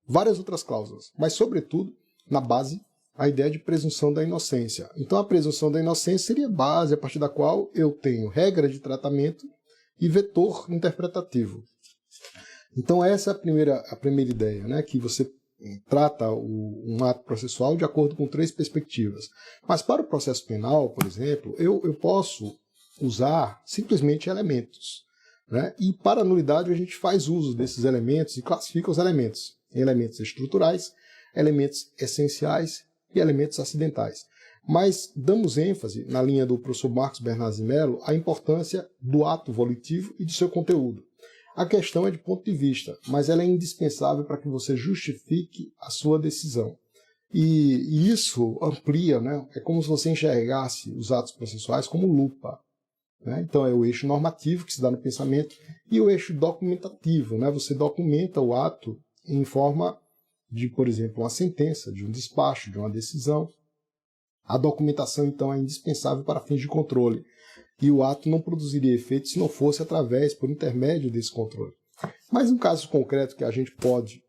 várias outras cláusulas, mas, sobretudo, na base, a ideia de presunção da inocência. Então, a presunção da inocência seria a base a partir da qual eu tenho regra de tratamento e vetor interpretativo. Então, essa é a primeira ideia, né? Que você trata um ato processual de acordo com 3 perspectivas. Mas para o processo penal, por exemplo, eu posso usar simplesmente elementos, né? E para a nulidade a gente faz uso desses elementos e classifica os elementos em elementos estruturais, elementos essenciais e elementos acidentais. Mas damos ênfase, na linha do professor Marcos Bernardes de Mello, à importância do ato volitivo e de seu conteúdo. A questão é de ponto de vista, mas ela é indispensável para que você justifique a sua decisão. E isso amplia, né? É como se você enxergasse os atos processuais como lupa, né? Então é o eixo normativo que se dá no pensamento e o eixo documentativo, né? Você documenta o ato em forma de, por exemplo, uma sentença, de um despacho, de uma decisão. A documentação, então, é indispensável para fins de controle. E o ato não produziria efeito se não fosse por intermédio desse controle. Mas um caso concreto que a gente pode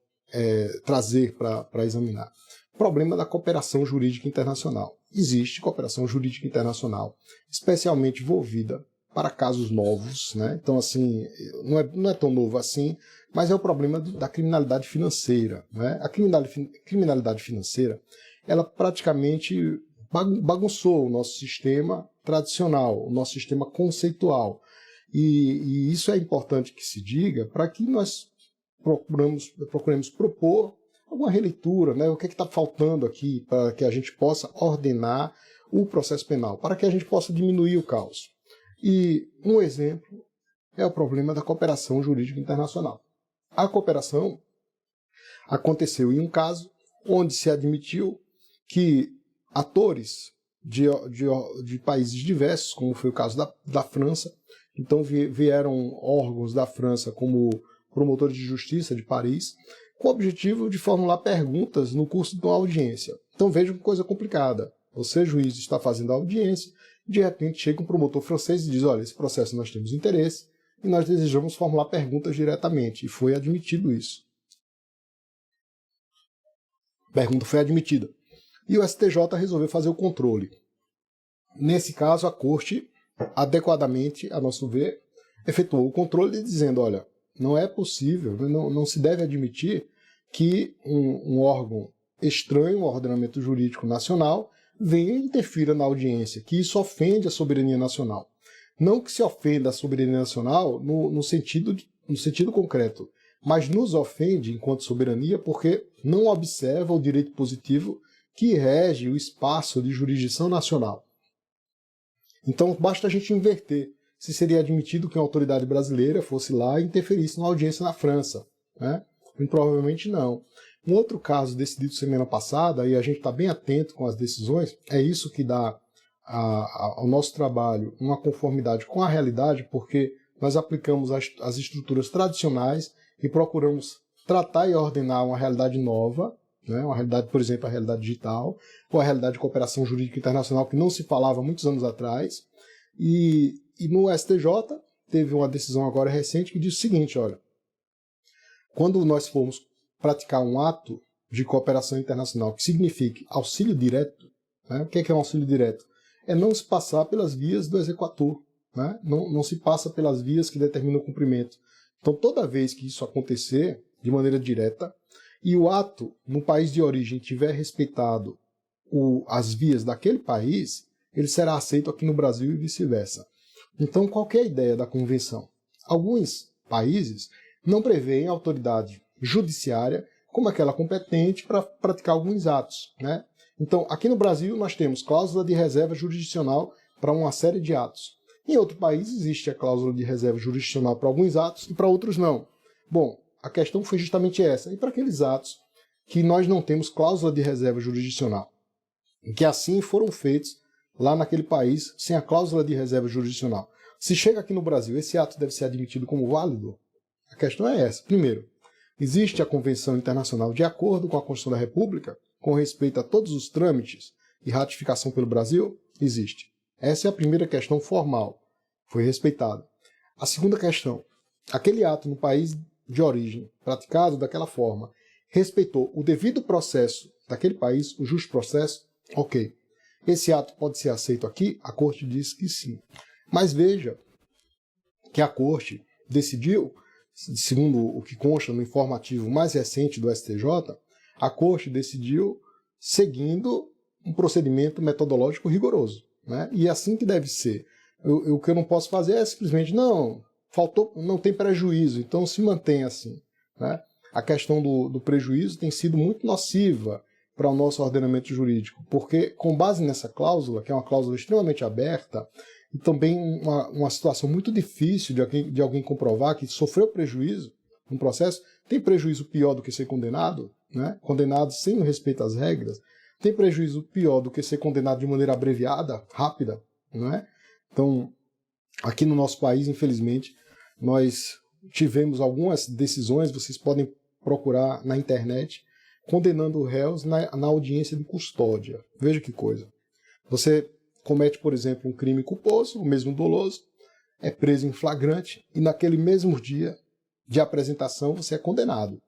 trazer para examinar. Problema da cooperação jurídica internacional. Existe cooperação jurídica internacional, especialmente envolvida para casos novos, né? Então, assim, não é tão novo assim, mas é o problema da criminalidade financeira, né? A criminalidade financeira, ela praticamente bagunçou o nosso sistema tradicional, o nosso sistema conceitual. E isso é importante que se diga para que nós procuremos propor alguma releitura, né? O que está faltando aqui para que a gente possa ordenar o processo penal, para que a gente possa diminuir o caos. E um exemplo é o problema da cooperação jurídica internacional. A cooperação aconteceu em um caso onde se admitiu que atores de países diversos, como foi o caso da França. Então vieram órgãos da França como promotores de justiça de Paris, com o objetivo de formular perguntas no curso de uma audiência. Então vejam que coisa complicada. Você, juiz, está fazendo a audiência, de repente chega um promotor francês e diz: olha, esse processo nós temos interesse e nós desejamos formular perguntas diretamente. E foi admitido isso. A pergunta foi admitida. E o STJ resolveu fazer o controle. Nesse caso, a Corte, adequadamente, a nosso ver, efetuou o controle dizendo: olha, não é possível, não se deve admitir que um órgão estranho ao ordenamento jurídico nacional venha e interfira na audiência, que isso ofende a soberania nacional. Não que se ofenda a soberania nacional no sentido concreto, mas nos ofende enquanto soberania porque não observa o direito positivo que rege o espaço de jurisdição nacional. Então basta a gente inverter se seria admitido que uma autoridade brasileira fosse lá e interferisse numa audiência na França, né? Provavelmente não. Um outro caso decidido semana passada, e a gente está bem atento com as decisões, é isso que dá ao nosso trabalho uma conformidade com a realidade, porque nós aplicamos as estruturas tradicionais e procuramos tratar e ordenar uma realidade nova, né? Uma realidade, por exemplo, a realidade digital, ou a realidade de cooperação jurídica internacional que não se falava há muitos anos atrás. E no STJ teve uma decisão agora recente que diz o seguinte: olha, quando nós formos praticar um ato de cooperação internacional que signifique auxílio direto, né? O que é um auxílio direto? É não se passar pelas vias do exequatur, né? Não se passa pelas vias que determinam o cumprimento. Então, toda vez que isso acontecer de maneira direta e o ato no país de origem tiver respeitado as vias daquele país, ele será aceito aqui no Brasil e vice-versa. Então, qual que é a ideia da convenção? Alguns países não prevêem autoridade judiciária como aquela competente para praticar alguns atos, né? Então, aqui no Brasil, nós temos cláusula de reserva jurisdicional para uma série de atos. Em outro país, existe a cláusula de reserva jurisdicional para alguns atos e para outros não. Bom, a questão foi justamente essa. E para aqueles atos que nós não temos cláusula de reserva jurisdicional, que assim foram feitos lá naquele país sem a cláusula de reserva jurisdicional. Se chega aqui no Brasil, esse ato deve ser admitido como válido? A questão é essa. Primeiro, existe a Convenção Internacional de acordo com a Constituição da República, com respeito a todos os trâmites e ratificação pelo Brasil? Existe. Essa é a primeira questão formal. Foi respeitada. A segunda questão, aquele ato no país de origem, praticado daquela forma, respeitou o devido processo daquele país, o justo processo? Ok. Esse ato pode ser aceito aqui? A Corte diz que sim. Mas veja que a Corte decidiu, segundo o que consta no informativo mais recente do STJ, a Corte decidiu seguindo um procedimento metodológico rigoroso, né? E é assim que deve ser. O que eu não posso fazer é simplesmente, não tem prejuízo, então se mantém assim, né? A questão do prejuízo tem sido muito nociva para o nosso ordenamento jurídico, porque com base nessa cláusula, que é uma cláusula extremamente aberta, e também uma situação muito difícil de alguém comprovar que sofreu prejuízo no processo, tem prejuízo pior do que ser condenado, né? Condenado sem respeito às regras, tem prejuízo pior do que ser condenado de maneira abreviada, rápida, não é? Então, aqui no nosso país, infelizmente, nós tivemos algumas decisões, vocês podem procurar na internet, condenando réus na audiência de custódia. Veja que coisa. Você comete, por exemplo, um crime culposo, ou mesmo doloso, é preso em flagrante e naquele mesmo dia de apresentação você é condenado.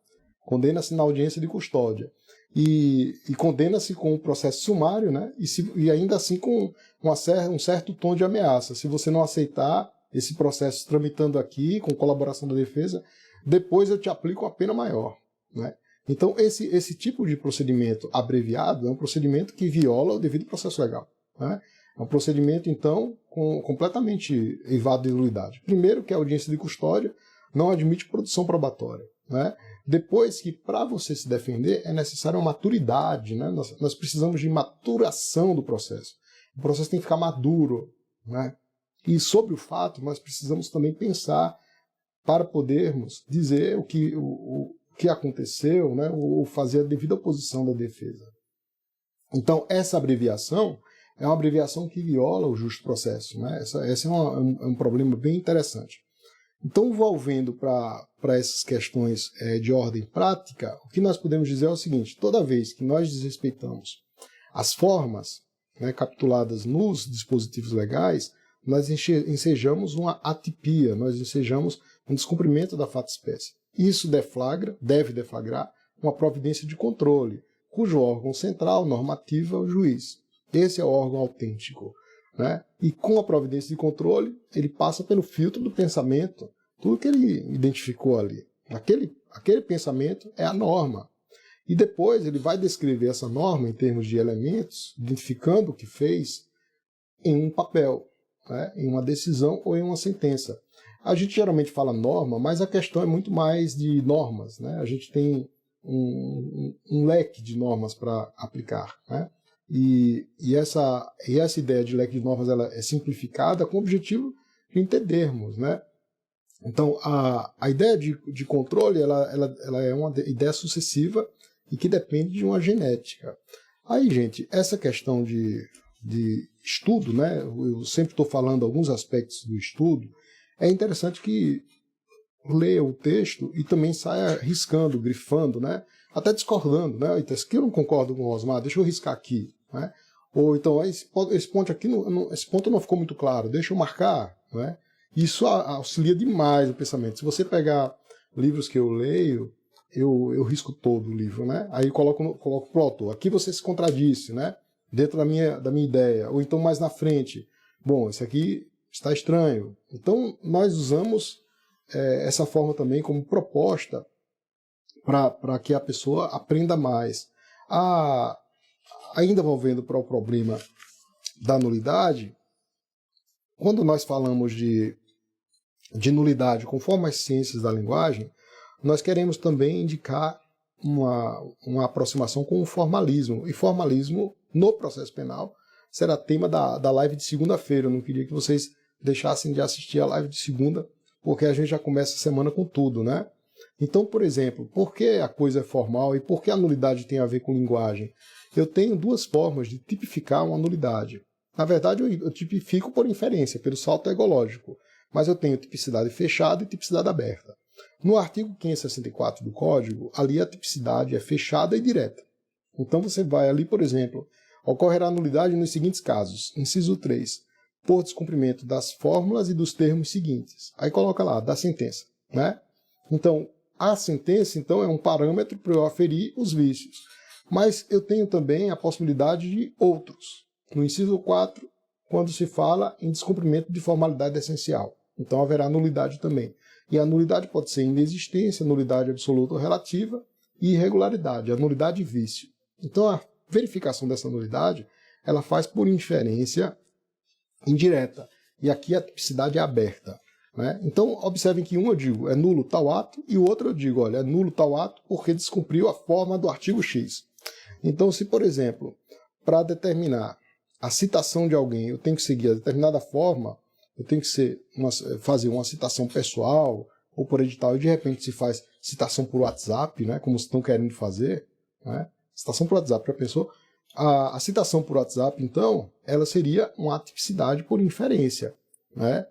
Condena-se na audiência de custódia. E condena-se com um processo sumário, né? E ainda assim com um certo tom de ameaça. Se você não aceitar esse processo tramitando aqui, com colaboração da defesa, depois eu te aplico uma pena maior, né? Então, esse tipo de procedimento abreviado é um procedimento que viola o devido processo legal, né? É um procedimento, então, completamente eivado de nulidade. Primeiro, que a audiência de custódia não admite produção probatória, né? Depois que, para você se defender, é necessária uma maturidade, né? Nós precisamos de maturação do processo. O processo tem que ficar maduro, né? E sobre o fato, nós precisamos também pensar para podermos dizer o que aconteceu, né? Ou fazer a devida oposição da defesa. Então, essa abreviação é uma abreviação que viola o justo processo, né? Esse é um problema bem interessante. Então, volvendo para essas questões de ordem prática, o que nós podemos dizer é o seguinte: toda vez que nós desrespeitamos as formas, né, capituladas nos dispositivos legais, nós ensejamos uma atipia, nós ensejamos um descumprimento da fato-espécie. Isso deve deflagrar uma providência de controle, cujo órgão central, normativo, é o juiz. Esse é o órgão autêntico, né? E com a providência de controle, ele passa pelo filtro do pensamento, tudo que ele identificou ali. Aquele pensamento é a norma. E depois ele vai descrever essa norma em termos de elementos, identificando o que fez em um papel, né? Em uma decisão ou em uma sentença. A gente geralmente fala norma, mas a questão é muito mais de normas, né? A gente tem um leque de normas para aplicar, né? E essa ideia de leque de normas ela é simplificada com o objetivo de entendermos, né? Então, a ideia de controle ela é uma ideia sucessiva e que depende de uma genética. Aí, gente, essa questão de estudo, né? Eu sempre estou falando alguns aspectos do estudo. É interessante que leia o texto e também saia riscando, grifando, né? Até discordando, né? Então, isso aqui eu não concordo com o Osmar, deixa eu riscar aqui, né? Ou então, esse ponto aqui, esse ponto não ficou muito claro, deixa eu marcar, né? Isso auxilia demais o pensamento. Se você pegar livros que eu leio, eu risco todo o livro, né? Aí coloco pro autor. Aqui você se contradisse, né? Dentro da minha ideia. Ou então mais na frente. Bom, esse aqui está estranho. Então, nós usamos essa forma também como proposta para que a pessoa aprenda mais. Ainda volvendo para o problema da nulidade, quando nós falamos de nulidade conforme as ciências da linguagem, nós queremos também indicar uma aproximação com o formalismo. E formalismo no processo penal será tema da live de segunda-feira. Eu não queria que vocês deixassem de assistir a live de segunda, porque a gente já começa a semana com tudo, né? Então, por exemplo, por que a coisa é formal e por que a nulidade tem a ver com linguagem? Eu tenho duas formas de tipificar uma nulidade. Na verdade, eu tipifico por inferência, pelo salto egológico, mas eu tenho tipicidade fechada e tipicidade aberta. No artigo 564 do Código, ali a tipicidade é fechada e direta. Então você vai ali, por exemplo, ocorrerá nulidade nos seguintes casos. Inciso 3, por descumprimento das fórmulas e dos termos seguintes. Aí coloca lá, da sentença, né? Então, a sentença, então, é um parâmetro para eu aferir os vícios. Mas eu tenho também a possibilidade de outros. No inciso 4, quando se fala em descumprimento de formalidade essencial. Então haverá nulidade também. E a nulidade pode ser inexistência, nulidade absoluta ou relativa e irregularidade, a nulidade e vício. Então a verificação dessa nulidade, ela faz por inferência indireta. E aqui a tipicidade é aberta, né? Então observem que um eu digo é nulo tal ato e o outro eu digo, olha, é nulo tal ato porque descumpriu a forma do artigo X. Então se, por exemplo, para determinar a citação de alguém eu tenho que seguir a determinada forma, eu tenho que fazer uma citação pessoal ou por edital, e de repente se faz citação por WhatsApp, né, como estão querendo fazer, né, citação por WhatsApp para a pessoa. A citação por WhatsApp, então, ela seria uma atipicidade por inferência, né,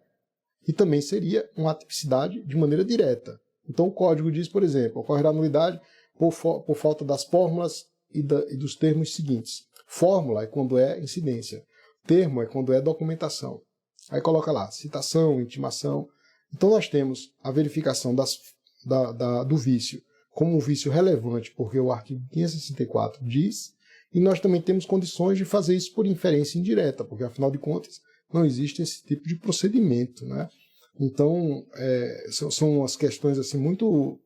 e também seria uma atipicidade de maneira direta. Então o código diz, por exemplo, ocorrerá nulidade por falta das fórmulas e dos termos seguintes. Fórmula é quando é incidência, termo é quando é documentação. Aí coloca lá, citação, intimação. Então nós temos a verificação do vício como um vício relevante, porque o artigo 564 diz, e nós também temos condições de fazer isso por inferência indireta, porque afinal de contas não existe esse tipo de procedimento, né? Então são as questões assim, muito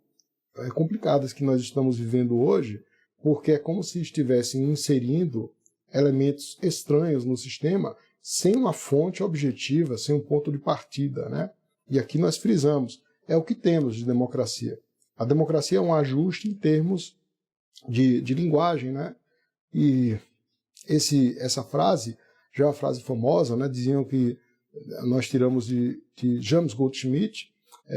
complicadas que nós estamos vivendo hoje, porque é como se estivessem inserindo elementos estranhos no sistema sem uma fonte objetiva, sem um ponto de partida, né? E aqui nós frisamos, é o que temos de democracia. A democracia é um ajuste em termos de linguagem, né? E essa frase, já é uma frase famosa, né? Diziam que nós tiramos de James Goldschmidt,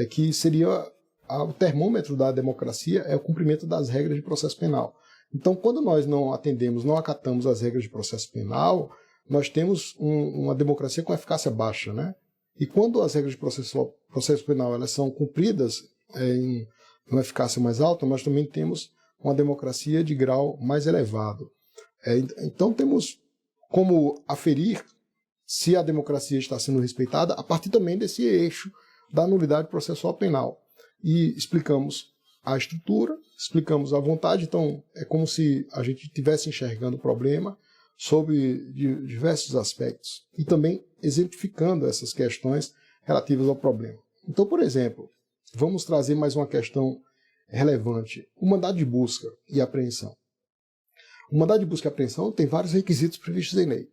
que seria o termômetro da democracia é o cumprimento das regras de processo penal. Então, quando nós não atendemos, não acatamos as regras de processo penal, nós temos uma democracia com eficácia baixa, né? E quando as regras de processo penal elas são cumpridas em uma eficácia mais alta, nós também temos uma democracia de grau mais elevado. Então, temos como aferir se a democracia está sendo respeitada a partir também desse eixo da nulidade processual penal. E explicamos a estrutura, explicamos a vontade, então é como se a gente estivesse enxergando o problema sob diversos aspectos e também exemplificando essas questões relativas ao problema. Então, por exemplo, vamos trazer mais uma questão relevante, o mandado de busca e apreensão. O mandado de busca e apreensão tem vários requisitos previstos em lei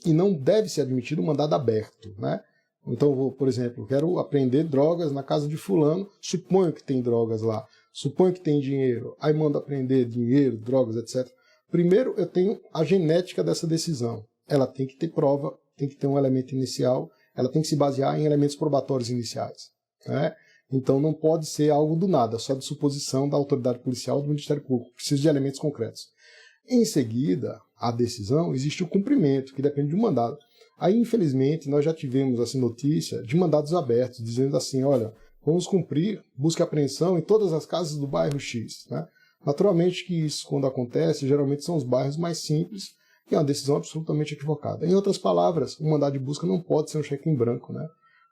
e não deve ser admitido um mandado aberto, né? Então, por exemplo, quero apreender drogas na casa de fulano, suponho que tem drogas lá, suponho que tem dinheiro, aí mando apreender dinheiro, drogas, etc. Primeiro, eu tenho a genética dessa decisão. Ela tem que ter prova, tem que ter um elemento inicial, ela tem que se basear em elementos probatórios iniciais, né? Então, não pode ser algo do nada, só de suposição da autoridade policial ou do Ministério Público. Precisa de elementos concretos. Em seguida, a decisão, existe o cumprimento, que depende do mandado. Aí, infelizmente, nós já tivemos assim, notícia de mandados abertos, dizendo assim, olha, vamos cumprir busca e apreensão em todas as casas do bairro X, né? Naturalmente que isso, quando acontece, geralmente são os bairros mais simples, e é uma decisão absolutamente equivocada. Em outras palavras, o mandado de busca não pode ser um cheque em branco, né?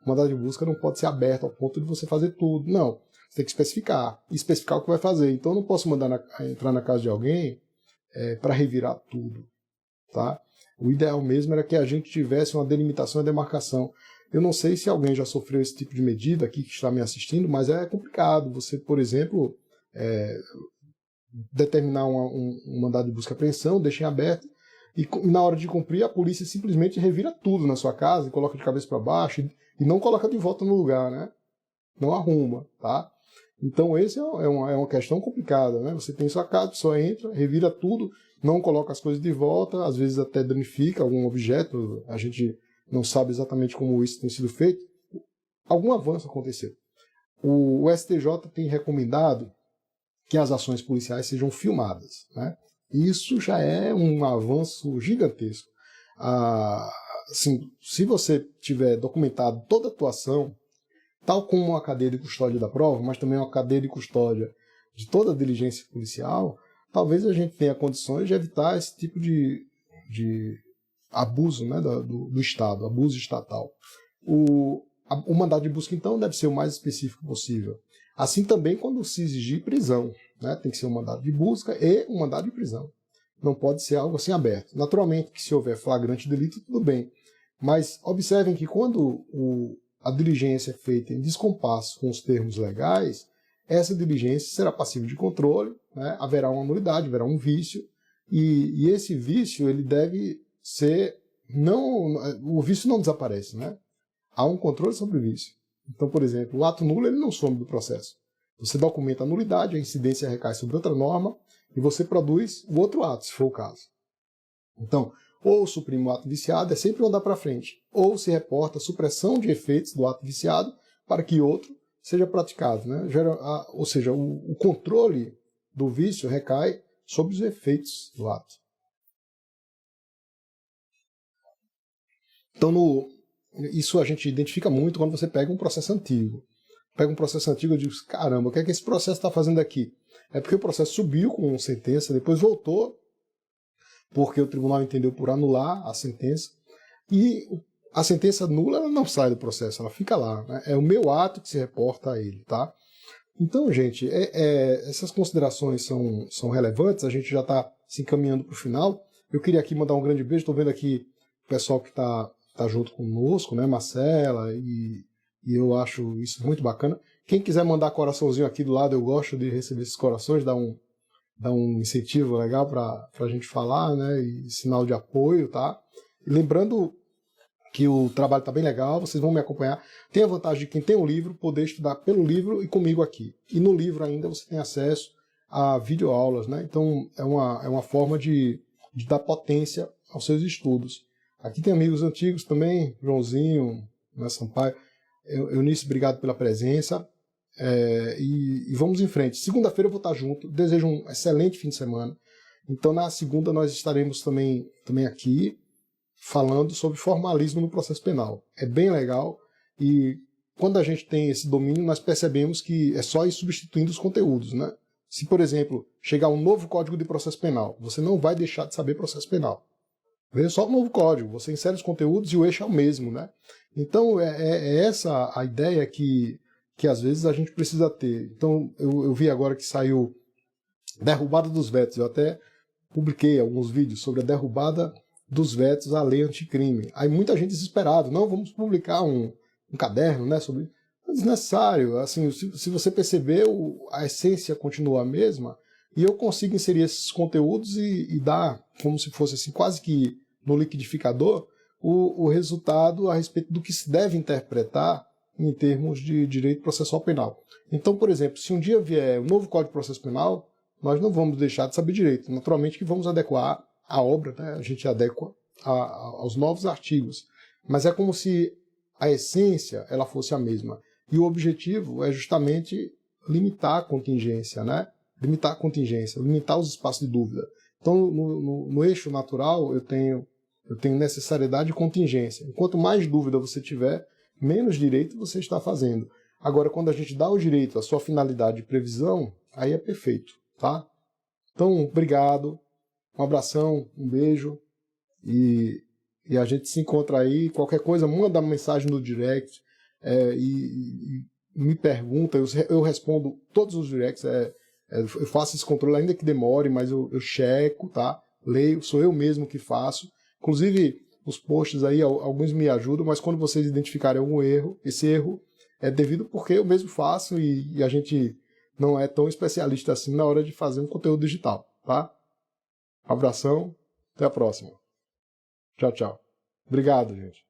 O mandado de busca não pode ser aberto ao ponto de você fazer tudo. Não, você tem que especificar o que vai fazer. Então, eu não posso mandar entrar na casa de alguém para revirar tudo, tá? O ideal mesmo era que a gente tivesse uma delimitação e demarcação. Eu não sei se alguém já sofreu esse tipo de medida aqui que está me assistindo, mas é complicado. Você, por exemplo, determinar um mandado de busca e apreensão, deixa em aberto, e na hora de cumprir, a polícia simplesmente revira tudo na sua casa, e coloca de cabeça para baixo, e não coloca de volta no lugar, né? Não arruma, tá? Então, esse é uma questão complicada, né? Você tem sua casa, a pessoa entra, revira tudo, não coloca as coisas de volta, às vezes até danifica algum objeto, a gente não sabe exatamente como isso tem sido feito. Algum avanço aconteceu. O STJ tem recomendado que as ações policiais sejam filmadas, né? Isso já é um avanço gigantesco. Assim, se você tiver documentado toda a atuação, tal como uma cadeia de custódia da prova, mas também uma cadeia de custódia de toda a diligência policial, talvez a gente tenha condições de evitar esse tipo de abuso, né, do Estado, abuso estatal. O mandado de busca, então, deve ser o mais específico possível. Assim também quando se exigir prisão, né, tem que ser um mandado de busca e um mandado de prisão. Não pode ser algo assim aberto. Naturalmente que se houver flagrante delito, tudo bem. Mas observem que quando a diligência é feita em descompasso com os termos legais, essa diligência será passível de controle, né? Haverá uma nulidade, haverá um vício, e esse vício ele deve ser... o vício não desaparece, né? Há um controle sobre o vício. Então, por exemplo, o ato nulo ele não some do processo. Você documenta a nulidade, a incidência recai sobre outra norma, e você produz o outro ato, se for o caso. Então, ou suprime o ato viciado, é sempre andar para frente, ou se reporta a supressão de efeitos do ato viciado para que outro seja praticado, né? Ou seja, o controle do vício recai sobre os efeitos do ato. Então, isso a gente identifica muito quando você pega um processo antigo. Pega um processo antigo e digo, caramba, o que é que esse processo está fazendo aqui? É porque o processo subiu com sentença, depois voltou, porque o tribunal entendeu por anular a sentença, e a sentença nula ela não sai do processo, ela fica lá, né? É o meu ato que se reporta a ele, tá? Então, gente, essas considerações são relevantes, a gente já está se encaminhando para o final. Eu queria aqui mandar um grande beijo, estou vendo aqui o pessoal que está junto conosco, né, Marcela, e eu acho isso muito bacana. Quem quiser mandar coraçãozinho aqui do lado, eu gosto de receber esses corações, dá um incentivo legal para a gente falar, né, e sinal de apoio, tá? E lembrando que o trabalho está bem legal, vocês vão me acompanhar. Tem a vantagem de quem tem um livro poder estudar pelo livro e comigo aqui. E no livro ainda você tem acesso a videoaulas, né? Então é uma forma de dar potência aos seus estudos. Aqui tem amigos antigos também, Joãozinho, né, Sampaio. Eunice, obrigado pela presença. E vamos em frente. Segunda-feira eu vou estar junto. Desejo um excelente fim de semana. Então, na segunda, nós estaremos também aqui falando sobre formalismo no processo penal. É bem legal e quando a gente tem esse domínio, nós percebemos que é só ir substituindo os conteúdos, né? Se, por exemplo, chegar um novo Código de Processo Penal, você não vai deixar de saber processo penal. Veja só o novo código, você insere os conteúdos e o eixo é o mesmo, né? Então, é essa a ideia que às vezes a gente precisa ter. Então, eu vi agora que saiu derrubada dos vetos. Eu até publiquei alguns vídeos sobre a derrubada dos vetos à lei anticrime. Aí muita gente desesperada, não, vamos publicar um caderno, né, sobre... É desnecessário, assim, se você perceber, a essência continua a mesma, e eu consigo inserir esses conteúdos e dar, como se fosse assim, quase que no liquidificador, o resultado a respeito do que se deve interpretar em termos de direito processual penal. Então, por exemplo, se um dia vier um novo Código de Processo Penal, nós não vamos deixar de saber direito. Naturalmente que vamos adequar a obra, né? A gente adequa aos novos artigos. Mas é como se a essência ela fosse a mesma. E o objetivo é justamente limitar a contingência, né? Limitar a contingência, limitar os espaços de dúvida. Então, no eixo natural, eu tenho necessariedade e contingência. Quanto mais dúvida você tiver, menos direito você está fazendo. Agora, quando a gente dá o direito à sua finalidade de previsão, aí é perfeito, tá? Então, obrigado, um abração, um beijo, e a gente se encontra aí. Qualquer coisa, manda uma mensagem no direct, e me pergunta, eu respondo todos os directs, eu faço esse controle, ainda que demore, mas eu checo, tá? Leio, sou eu mesmo que faço. Inclusive, os posts aí, alguns me ajudam, mas quando vocês identificarem algum erro, esse erro é devido porque eu mesmo faço e a gente não é tão especialista assim na hora de fazer um conteúdo digital, tá? Abração, até a próxima. Tchau, tchau. Obrigado, gente.